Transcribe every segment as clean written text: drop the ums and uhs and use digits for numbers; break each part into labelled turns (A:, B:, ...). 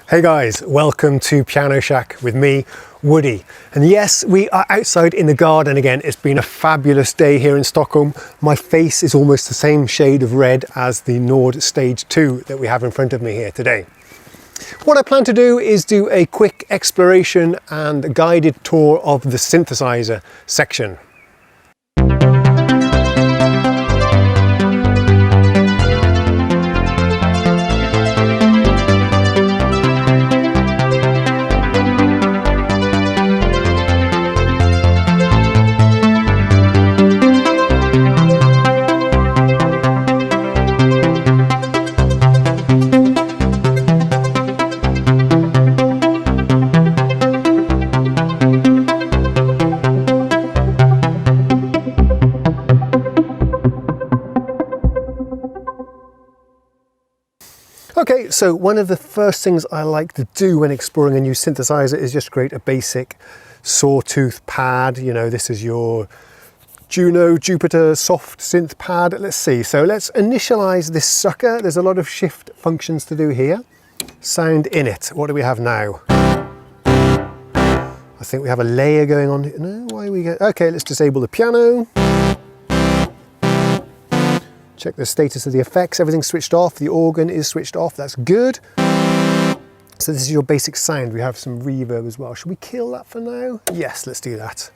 A: Hey guys, welcome to Piano Shack with me, Woody. And yes, we are outside in the garden again. It's been a fabulous day here in Stockholm. My face is almost the same shade of red as the Nord Stage 2 that we have in front of me here today. What I plan to do is do a quick exploration and guided tour of the synthesizer section. Okay, so one of the first things I like to do when exploring a new synthesizer is just create a basic Sawtooth pad. You know, this is your Juno Jupiter soft synth pad. Let's see, so let's initialize this sucker. There's a lot of shift functions to do here. Sound in it. What do we have now? I think we have a layer going on. No, why we get? Okay, let's disable the piano. Check the status of the effects, everything's switched off, the organ is switched off, that's good. So this is your basic sound, we have some reverb as well. Should we kill that for now? Yes, let's do that.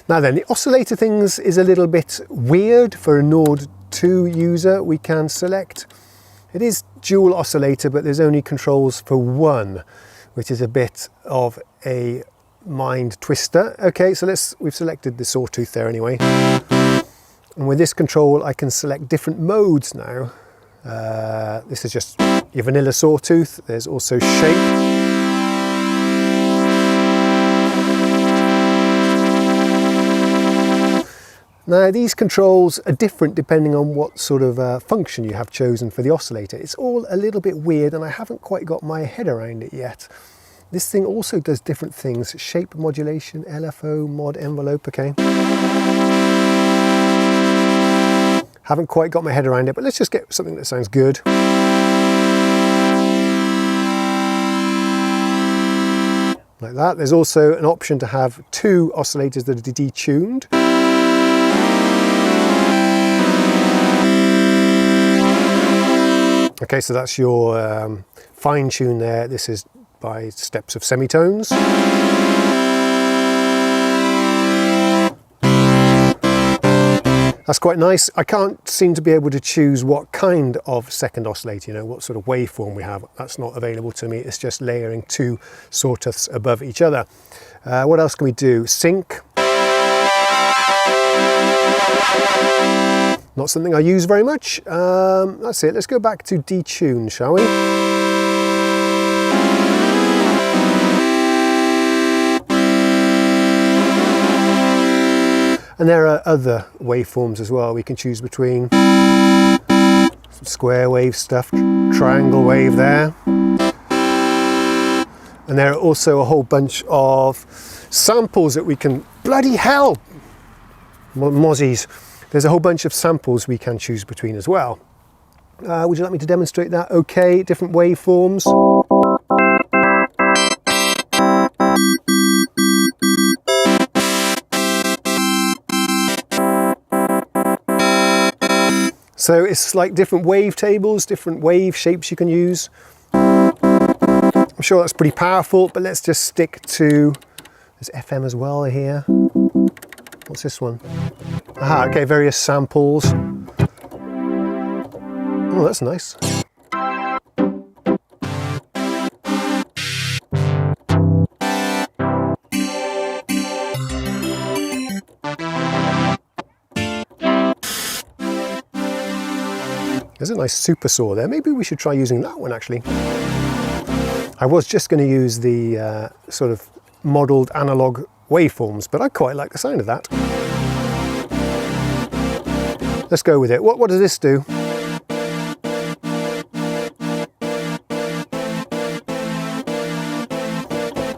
A: Now then, the oscillator things is a little bit weird for a Nord 2 user. We can select, it is dual oscillator, but there's only controls for one, which is a bit of a mind twister. Okay, so we've selected the Sawtooth there anyway. And with this control, I can select different modes now. This is just your vanilla Sawtooth. There's also shape. Now these controls are different depending on what sort of function you have chosen for the oscillator. It's all a little bit weird and I haven't quite got my head around it yet. This thing also does different things. Shape modulation, LFO, mod envelope, okay. Haven't quite got my head around it, but let's just get something that sounds good. Like that. There's also an option to have two oscillators that are detuned. Okay, so that's your fine tune there. This is by steps of semitones. That's quite nice. I can't seem to be able to choose what kind of second oscillator, you know, what sort of waveform we have. That's not available to me. It's just layering two sawtooths above each other. What else can we do? Sync. Not something I use very much. That's it. Let's go back to detune, shall we? And there are other waveforms as well. We can choose between some square wave stuff, triangle wave there. And there are also a whole bunch of samples that we can, bloody hell, mozzies. There's a whole bunch of samples we can choose between as well. Would you like me to demonstrate that? Okay, different waveforms. So it's like different wave tables, different wave shapes you can use. I'm sure that's pretty powerful, but let's just stick to, there's FM as well here. What's this one? Aha, okay, various samples. Oh, that's nice. There's a nice super saw there. Maybe we should try using that one actually. I was just going to use the sort of modelled analog waveforms, but I quite like the sound of that. Let's go with it. What does this do?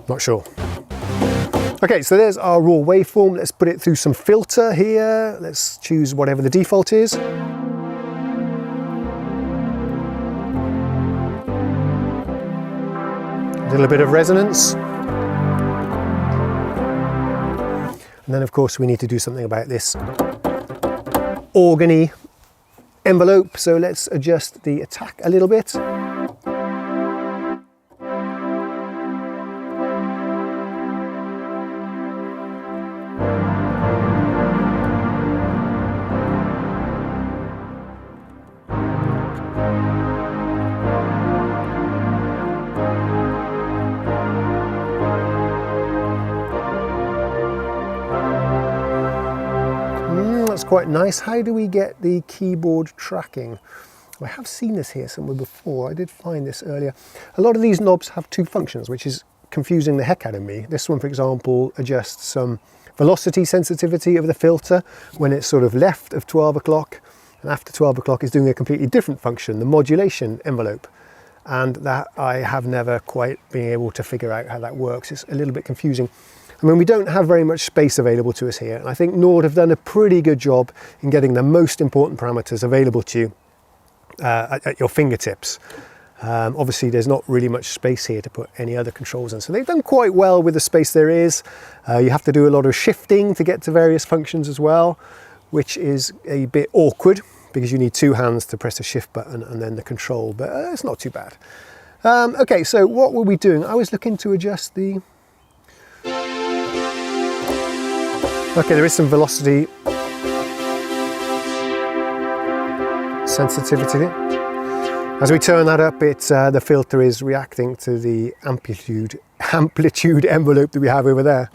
A: Not sure. Okay, so there's our raw waveform. Let's put it through some filter here. Let's choose whatever the default is. little bit of resonance. And then of course we need to do something about this organy envelope, so let's adjust the attack a little bit. That's quite nice. How do we get the keyboard tracking? I have seen this here somewhere before. I did find this earlier. A lot of these knobs have two functions, which is confusing the heck out of me. This one, for example, adjusts some velocity sensitivity of the filter when it's sort of left of 12 o'clock, and after 12 o'clock is doing a completely different function, the modulation envelope. And that I have never quite been able to figure out how that works. It's a little bit confusing. I mean, we don't have very much space available to us here, and I think Nord have done a pretty good job in getting the most important parameters available to you at your fingertips. Obviously, there's not really much space here to put any other controls in, so they've done quite well with the space there is. You have to do a lot of shifting to get to various functions as well, which is a bit awkward because you need two hands to press the shift button and then the control, but it's not too bad. Okay, so what were we doing? I was looking to adjust the... Okay, there is some velocity sensitivity. As we turn that up, the filter is reacting to the amplitude envelope that we have over there.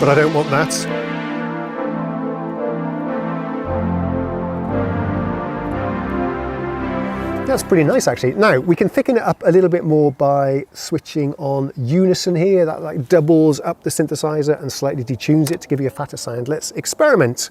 A: But I don't want that. That's pretty nice actually. Now we can thicken it up a little bit more by switching on Unison here. That like doubles up the synthesizer and slightly detunes it to give you a fatter sound. Let's experiment.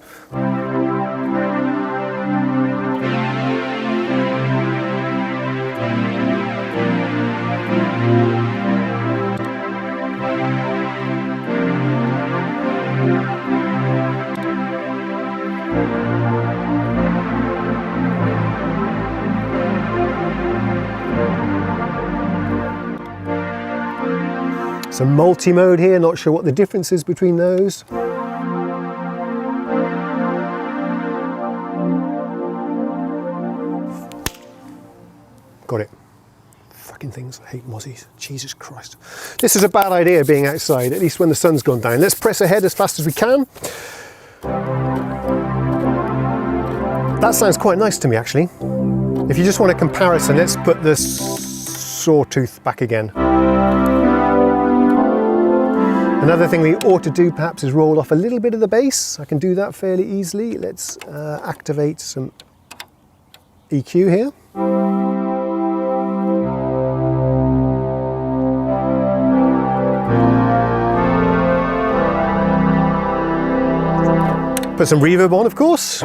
A: Some multi-mode here, not sure what the difference is between those. Got it. Fucking things, I hate mozzies. Jesus Christ. This is a bad idea being outside, at least when the sun's gone down. Let's press ahead as fast as we can. That sounds quite nice to me actually. If you just want a comparison, let's put the Sawtooth back again. Another thing we ought to do perhaps is roll off a little bit of the bass. I can do that fairly easily. Let's activate some EQ here. Put some reverb on, of course.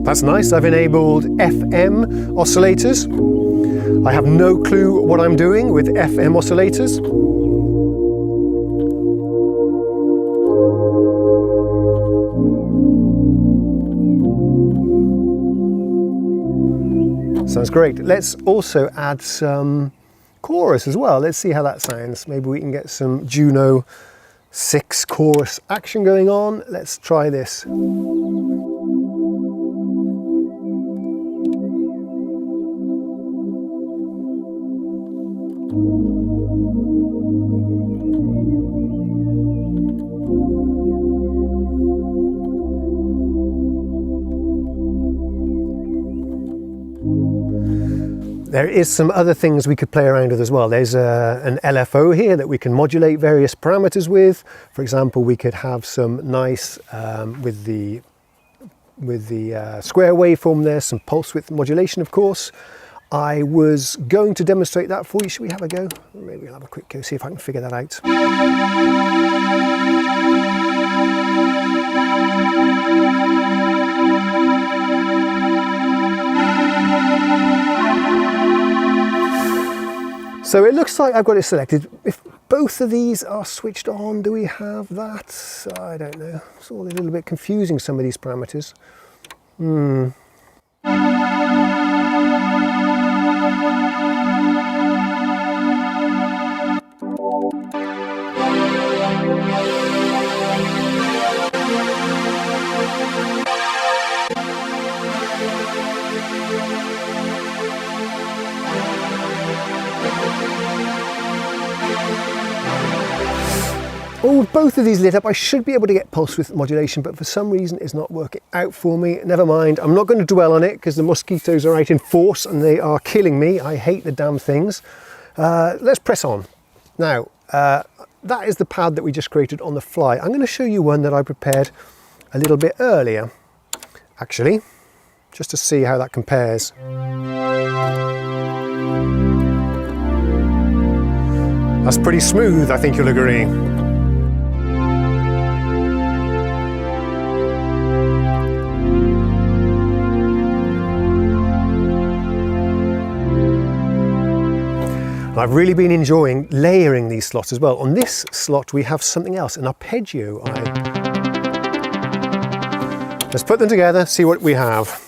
A: That's nice. I've enabled FM oscillators. I have no clue what I'm doing with FM oscillators. Sounds great. Let's also add some chorus as well. Let's see how that sounds. Maybe we can get some Juno 6 chorus action going on. Let's try this. There is some other things we could play around with as well. There's an LFO here that we can modulate various parameters with. For example, we could have some nice, with the square waveform there, some pulse width modulation, of course. I was going to demonstrate that for you. Should we have a go? Maybe we'll have a quick go, see if I can figure that out. So it looks like I've got it selected. If both of these are switched on, do we have that? I don't know. It's all a little bit confusing, some of these parameters. Oh, both of these lit up. I should be able to get pulse width modulation, but for some reason it's not working out for me. Never mind. I'm not going to dwell on it because the mosquitoes are out in force and they are killing me. I hate the damn things. Let's press on. Now, that is the pad that we just created on the fly. I'm going to show you one that I prepared a little bit earlier, actually, just to see how that compares. That's pretty smooth, I think you'll agree. I've really been enjoying layering these slots as well. On this slot we have something else, an arpeggio. Let's put them together, see what we have.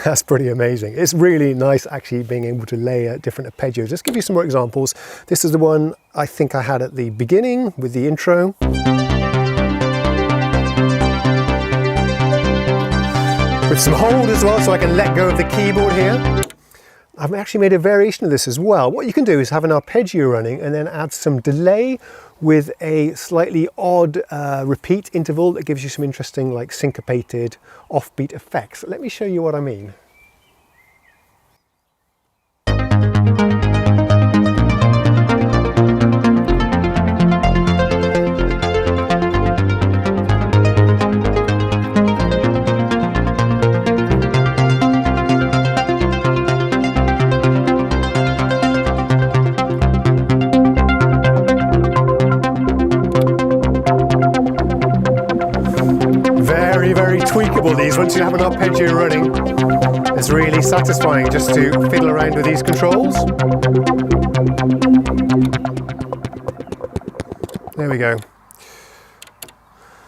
A: That's pretty amazing. It's really nice actually being able to layer different arpeggios. Let's give you some more examples. This is the one I think I had at the beginning with the intro. With some hold as well so I can let go of the keyboard here. I've actually made a variation of this as well. What you can do is have an arpeggio running and then add some delay with a slightly odd repeat interval that gives you some interesting like syncopated offbeat effects. Let me show you what I mean. Very tweakable, these, once you have an arpeggio running. It's really satisfying just to fiddle around with these controls. There we go.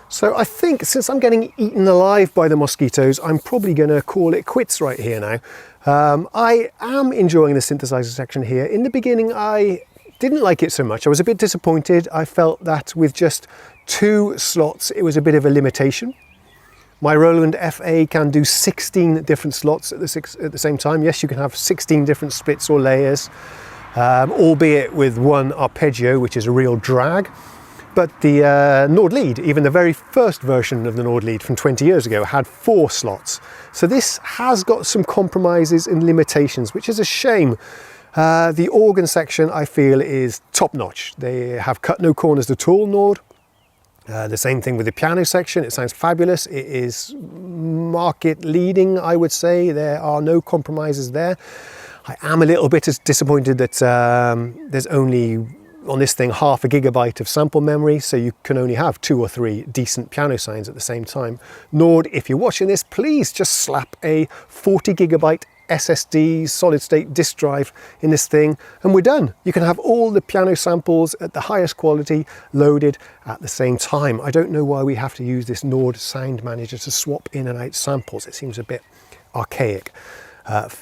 A: So I think since I'm getting eaten alive by the mosquitoes, I'm probably going to call it quits right here now. I am enjoying the synthesizer section here. In the beginning I didn't like it so much. I was a bit disappointed. I felt that with just 2 slots it was a bit of a limitation. My Roland FA can do 16 different slots at the same time. Yes, you can have 16 different splits or layers, albeit with one arpeggio, which is a real drag. But the Nord lead, even the very first version of the Nord lead from 20 years ago, had 4 slots. So this has got some compromises and limitations, which is a shame. The organ section, I feel, is top-notch. They have cut no corners at all, Nord. The same thing with the piano section. It sounds fabulous. It is market leading, I would say. There are no compromises there. I am a little bit disappointed that there's only on this thing 0.5 GB of sample memory, so you can only have 2 or 3 decent piano sounds at the same time. Nord, if you're watching this, please just slap a 40 GB SSD solid state disk drive in this thing and we're done. You can have all the piano samples at the highest quality loaded at the same time. I don't know why we have to use this Nord sound manager to swap in and out samples. It seems a bit archaic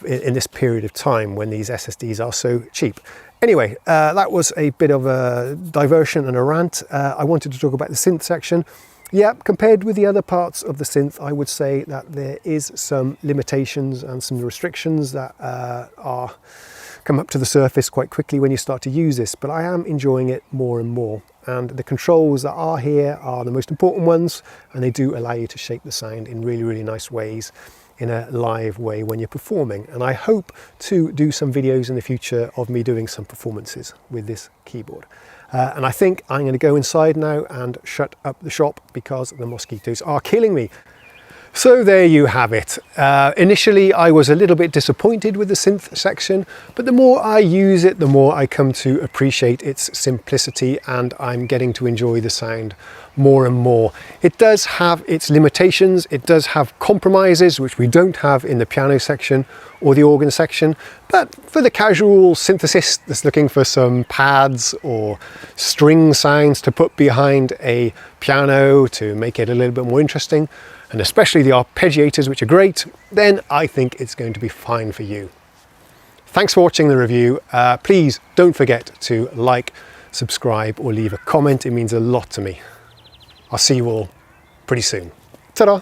A: in this period of time when these SSDs are so cheap. Anyway, that was a bit of a diversion and a rant. I wanted to talk about the synth section. Yeah, compared with the other parts of the synth, I would say that there is some limitations and some restrictions that come up to the surface quite quickly when you start to use this, but I am enjoying it more and more. And the controls that are here are the most important ones, and they do allow you to shape the sound in really, really nice ways in a live way when you're performing. And I hope to do some videos in the future of me doing some performances with this keyboard. And I think I'm going to go inside now and shut up the shop because the mosquitoes are killing me. So there you have it. Initially I was a little bit disappointed with the synth section, but the more I use it, the more I come to appreciate its simplicity, and I'm getting to enjoy the sound more and more. It does have its limitations, it does have compromises which we don't have in the piano section or the organ section, but for the casual synthesist that's looking for some pads or string sounds to put behind a piano to make it a little bit more interesting, and especially the arpeggiators, which are great, then I think it's going to be fine for you. Thanks for watching the review. Please don't forget to like, subscribe, or leave a comment. It means a lot to me. I'll see you all pretty soon. Ta-da!